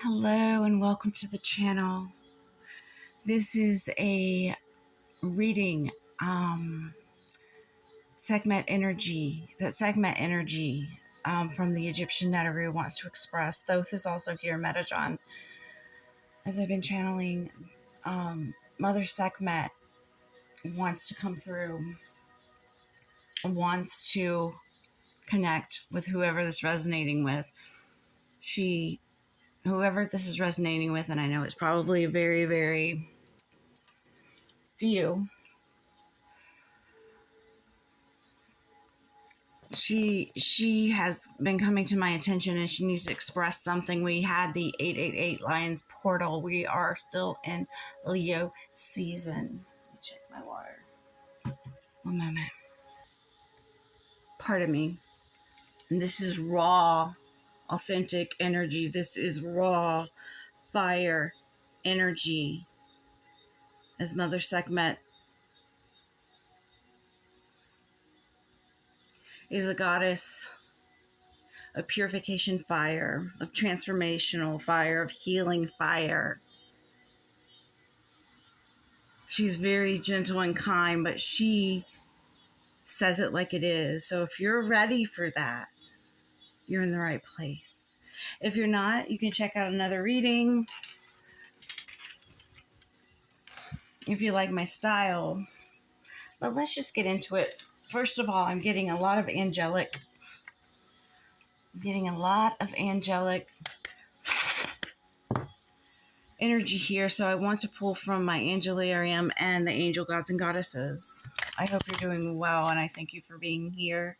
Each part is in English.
Hello and welcome to the channel. This is a reading, Sekhmet energy, from the Egyptian Neteru wants to express. Thoth is also here, Metajon. As I've been channeling, Mother Sekhmet wants to come through, wants to connect with whoever this is resonating with. Whoever this is resonating with, and I know it's probably a very, very few. She has been coming to my attention and she needs to express something. We had the 888 Lions portal. We are still in Leo season. Let me check my water. One moment. Pardon me. And this is raw, authentic energy. This is raw fire energy. As Mother Sekhmet is a goddess of purification fire, of transformational fire, of healing fire. She's very gentle and kind, but she says it like it is. So if you're ready for that, you're in the right place. If you're not, you can check out another reading if you like my style. But let's just get into it. First of all, I'm getting a lot of angelic energy here, so I want to pull from my Angelarium and the angel gods and goddesses. I hope you're doing well, and I thank you for being here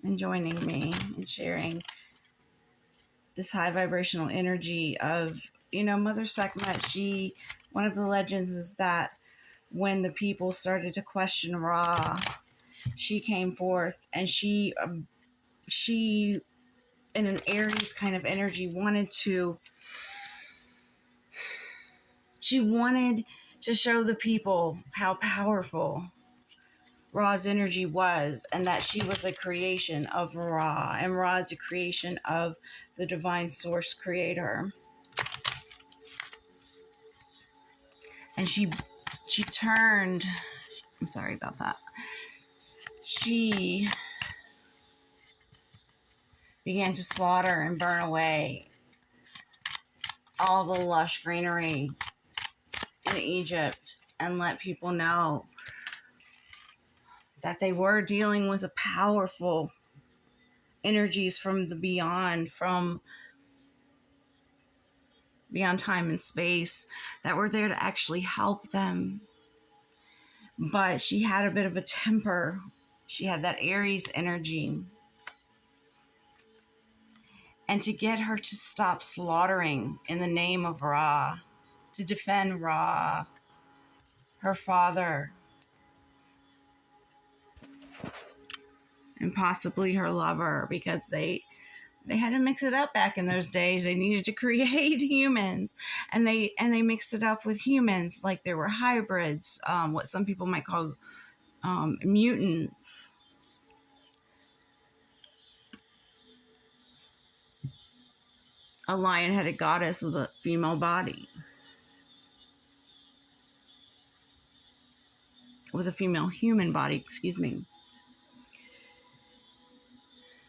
and joining me and sharing this high vibrational energy of, Mother Sekhmet. One of the legends is that when the people started to question Ra, she came forth and she in an Aries kind of energy wanted to show the people how powerful Ra's energy was, and that she was a creation of Ra, and Ra is a creation of the divine source creator. And she turned, I'm sorry about that. She began to slaughter and burn away all the lush greenery in Egypt and let people know that they were dealing with a powerful energies from the beyond, from beyond time and space, that were there to actually help them. But she had a bit of a temper. She had that Aries energy. And to get her to stop slaughtering in the name of Ra, to defend Ra, her father, and possibly her lover, because they had to mix it up back in those days. They needed to create humans, and they mixed it up with humans. Like there were hybrids, what some people might call mutants. A lion-headed goddess with a female body, with a female human body, excuse me.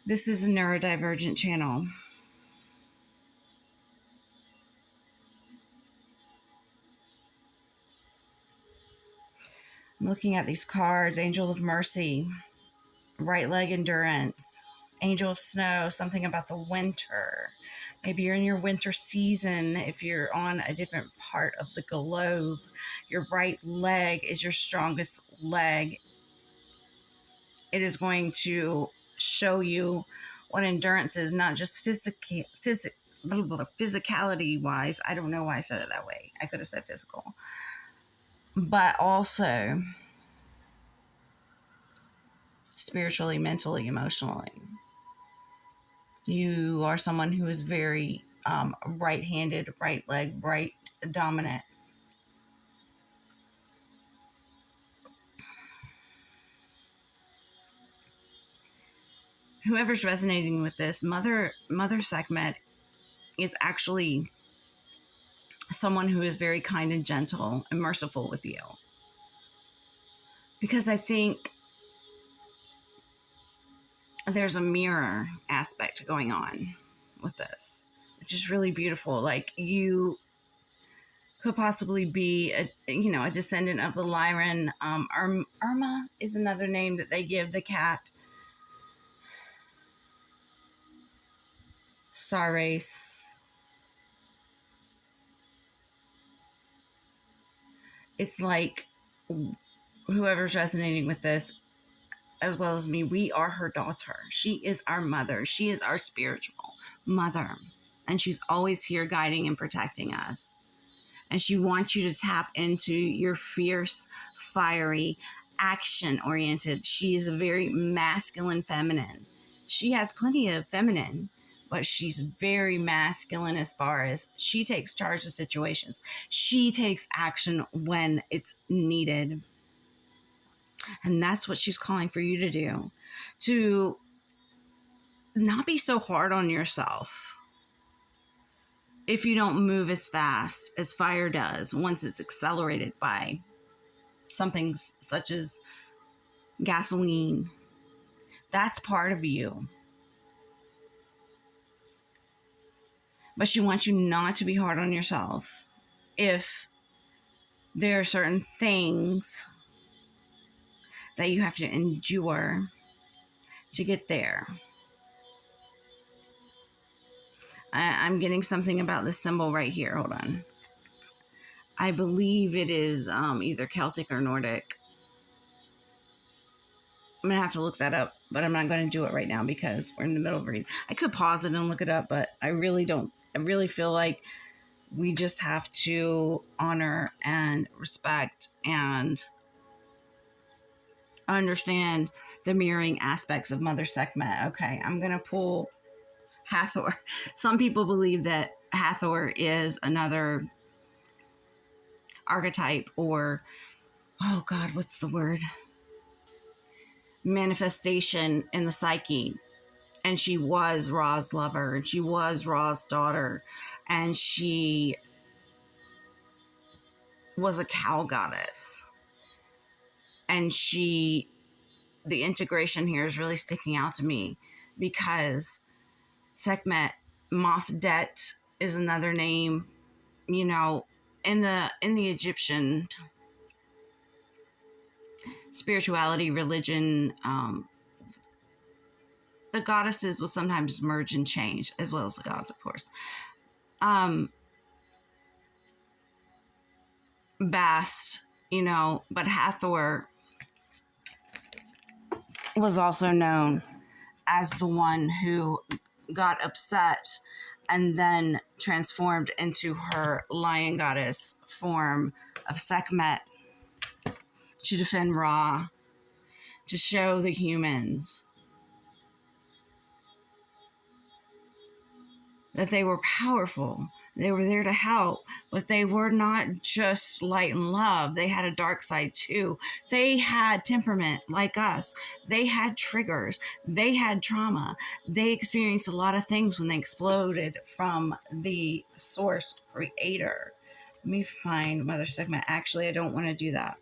This is a neurodivergent channel. I'm looking at these cards. Angel of Mercy, right leg endurance, Angel of Snow, something about the winter. Maybe you're in your winter season. If you're on a different part of the globe, your right leg is your strongest leg. It is going to show you what endurance is, not just physicality wise. I don't know why I said it that way. I could have said physical. But also spiritually, mentally, emotionally. You are someone who is very right-handed, right leg, right dominant. Whoever's resonating with this, Mother Sekhmet is actually someone who is very kind and gentle and merciful with you. Because I think there's a mirror aspect going on with this, which is really beautiful. Like, you could possibly be a descendant of the Lyran. Irma is another name that they give the cat. Star race. It's like, whoever's resonating with this, as well as me, we are her daughter. She is our mother. She is our spiritual mother. And she's always here guiding and protecting us. And she wants you to tap into your fierce, fiery, action-oriented. She is a very masculine feminine. She has plenty of feminine, but she's very masculine as far as she takes charge of situations. She takes action when it's needed. And that's what she's calling for you to do. To not be so hard on yourself if you don't move as fast as fire does once it's accelerated by something such as gasoline. That's part of you. But she wants you not to be hard on yourself if there are certain things that you have to endure to get there. I'm getting something about this symbol right here. Hold on. I believe it is either Celtic or Nordic. I'm going to have to look that up, but I'm not going to do it right now because we're in the middle of reading. I could pause it and look it up, but I really don't. I really feel like we just have to honor and respect and understand the mirroring aspects of Mother Sekhmet. Okay, I'm going to pull Hathor. Some people believe that Hathor is another archetype or, oh God, what's the word? Manifestation in the psyche. And she was Ra's lover, and she was Ra's daughter, and she was a cow goddess. And the integration here is really sticking out to me because Sekhmet, Mafdet is another name, in the Egyptian spirituality, religion, the goddesses will sometimes merge and change, as well as the gods, of course. Bast, but Hathor was also known as the one who got upset and then transformed into her lion goddess form of Sekhmet to defend Ra, to show the humans that they were powerful. They were there to help, but they were not just light and love. They had a dark side too. They had temperament like us. They had triggers. They had trauma. They experienced a lot of things when they exploded from the source creator. Let me find Mother Sekhmet. Actually, I don't want to do that.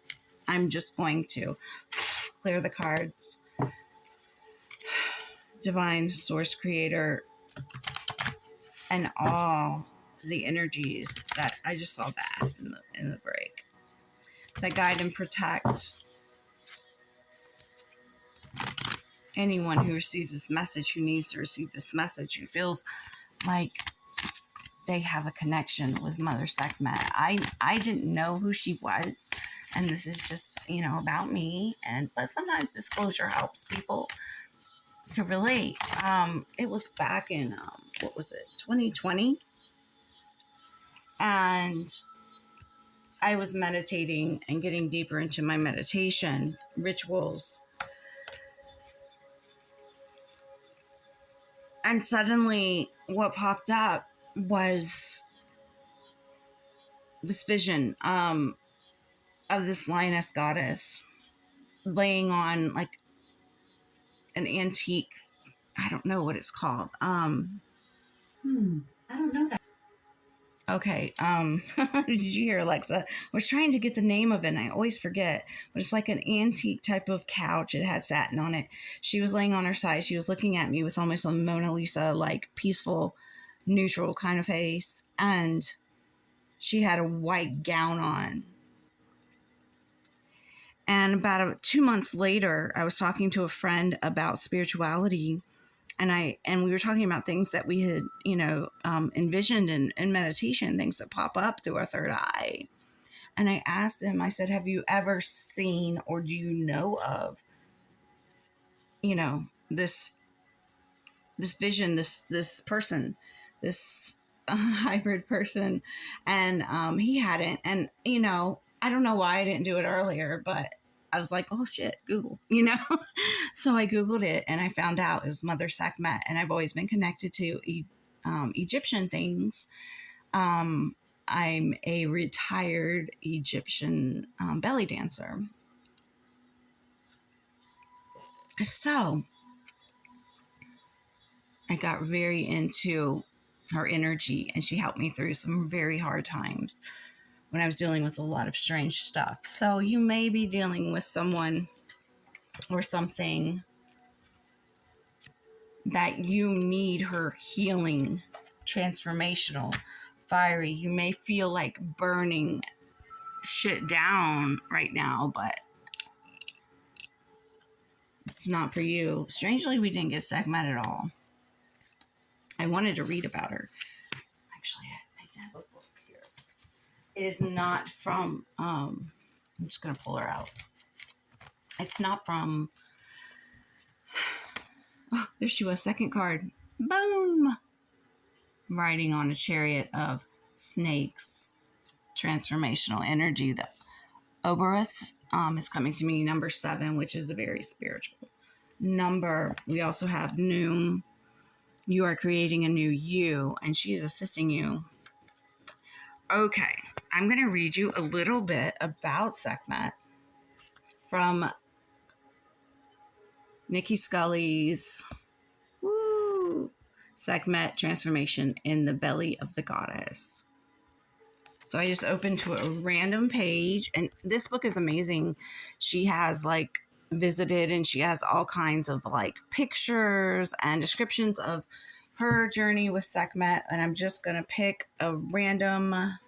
I'm just going to clear the cards. Divine source creator and all the energies that I just saw Bast in the break that guide and protect anyone who receives this message, who needs to receive this message, who feels like they have a connection with Mother Sekhmet. I didn't know who she was, and this is just about me, but sometimes disclosure helps people to relate. It was back in 2020. And I was meditating and getting deeper into my meditation rituals. And suddenly what popped up was this vision of this lioness goddess laying on like an antique, I don't know what it's called. I don't know that. Okay, did you hear Alexa? I was trying to get the name of it and I always forget, but it's like an antique type of couch. It had satin on it. She was laying on her side. She was looking at me with almost a Mona Lisa, like peaceful, neutral kind of face. And she had a white gown on. And about 2 months later, I was talking to a friend about spirituality, and we were talking about things that we had, envisioned in meditation, things that pop up through our third eye. And I asked him, I said, have you ever seen or do you know of, this vision, this person, this hybrid person? And he hadn't. And, I don't know why I didn't do it earlier, but I was like, oh shit, Google, So I Googled it and I found out it was Mother Sekhmet. And I've always been connected to Egyptian things. I'm a retired Egyptian belly dancer. So I got very into her energy and she helped me through some very hard times when I was dealing with a lot of strange stuff. So you may be dealing with someone or something that you need her healing, transformational, fiery. You may feel like burning shit down right now, but it's not for you. Strangely, we didn't get Sekhmet at all. I wanted to read about her. Actually, I have a book here. It is not from, I'm just going to pull her out. It's not from, oh, there she was, second card. Boom! Riding on a chariot of snakes. Transformational energy. The Oberus is coming to me, number 7, which is a very spiritual number. We also have Noom. You are creating a new you, and she is assisting you. Okay, I'm going to read you a little bit about Sekhmet from Nikki Scully's Sekhmet Transformation in the Belly of the Goddess. So I just opened to a random page, and this book is amazing. She has visited, and she has all kinds of pictures and descriptions of her journey with Sekhmet. And I'm just going to pick a random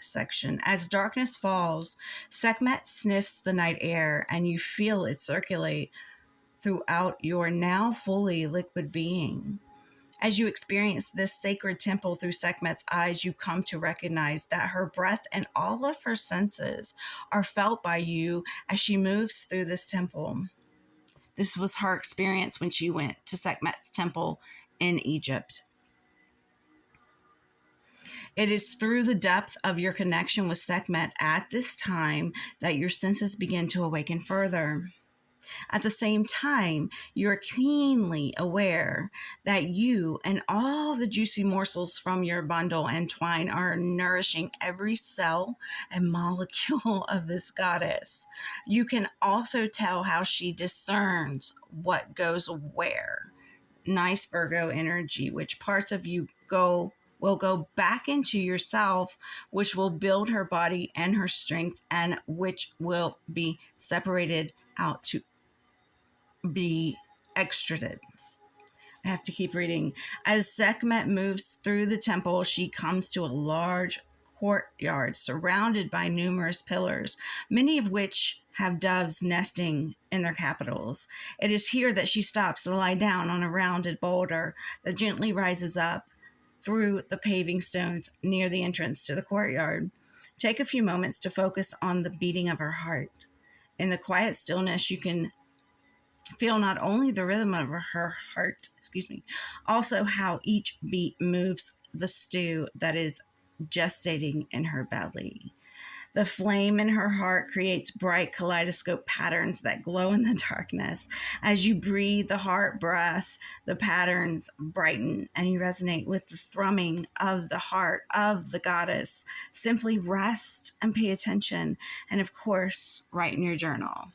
section. As darkness falls, Sekhmet sniffs the night air, and you feel it circulate throughout your now fully liquid being. As you experience this sacred temple through Sekhmet's eyes, you come to recognize that her breath and all of her senses are felt by you as she moves through this temple. This was her experience when she went to Sekhmet's temple in Egypt. It is through the depth of your connection with Sekhmet at this time that your senses begin to awaken further. At the same time, you're keenly aware that you and all the juicy morsels from your bundle and twine are nourishing every cell and molecule of this goddess. You can also tell how she discerns what goes where. Nice Virgo energy, which parts of you will go back into yourself, which will build her body and her strength, and which will be separated out to be extradited. I have to keep reading. As Sekhmet moves through the temple, she comes to a large courtyard surrounded by numerous pillars, many of which have doves nesting in their capitals. It is here that she stops to lie down on a rounded boulder that gently rises up through the paving stones near the entrance to the courtyard. Take a few moments to focus on the beating of her heart. In the quiet stillness, you can feel not only the rhythm of her heart, also how each beat moves the stew that is gestating in her belly. The flame in her heart creates bright kaleidoscope patterns that glow in the darkness. As you breathe the heart breath, the patterns brighten and you resonate with the thrumming of the heart of the goddess. Simply rest and pay attention. And of course, write in your journal.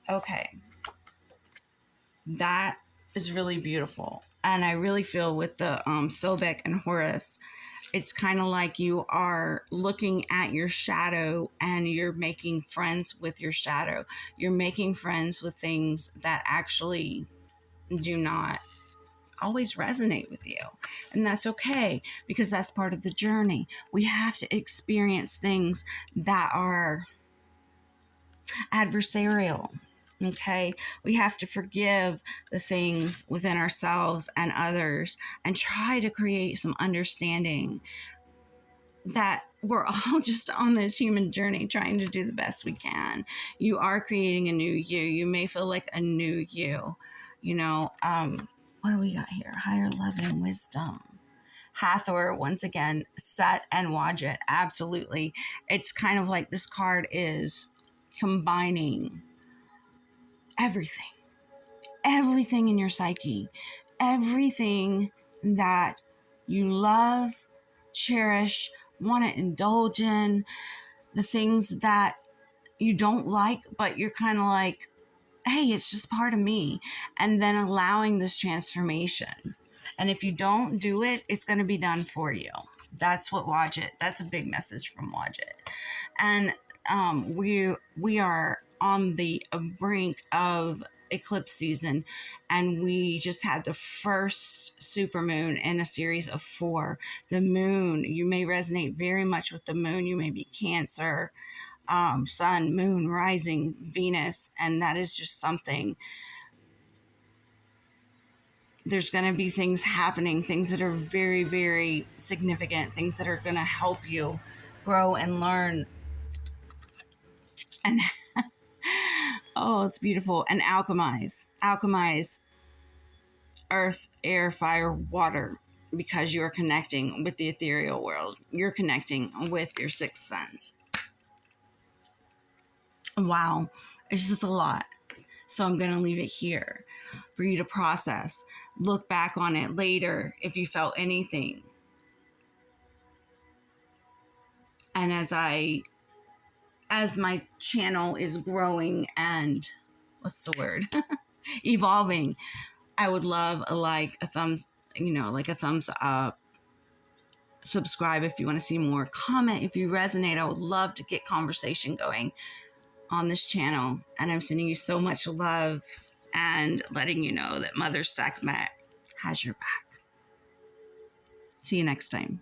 Okay. That is really beautiful. And I really feel with the Sobek and Horus, it's kind of like you are looking at your shadow and you're making friends with your shadow. You're making friends with things that actually do not always resonate with you. And that's okay, because that's part of the journey. We have to experience things that are adversarial. Okay, we have to forgive the things within ourselves and others and try to create some understanding that we're all just on this human journey trying to do the best we can. You are creating a new you. You may feel like a new you. You know, what do we got here? Higher love and wisdom. Hathor, once again, Set and Wadjet. Absolutely. It's kind of like this card is combining everything in your psyche, everything that you love, cherish, want to indulge in, the things that you don't like, but you're kind of like, hey, it's just part of me. And then allowing this transformation. And if you don't do it, it's going to be done for you. That's what Wadjet, that's a big message from Wadjet. And we are on the brink of eclipse season, and we just had the first supermoon in a series of 4. The moon, you may resonate very much with the moon. You may be Cancer, sun, moon, rising, Venus, and that is just something. There's going to be things happening, things that are very, very significant, things that are going to help you grow and learn. And oh, it's beautiful. And alchemize earth, air, fire, water, because you are connecting with the ethereal world. You're connecting with your sixth sense. Wow, it's just a lot. So I'm going to leave it here for you to process. Look back on it later if you felt anything. And as my channel is growing and evolving, I would love a thumbs up. Subscribe if you want to see more. Comment if you resonate. I would love to get conversation going on this channel. And I'm sending you so much love and letting you know that Mother Sekhmet has your back. See you next time.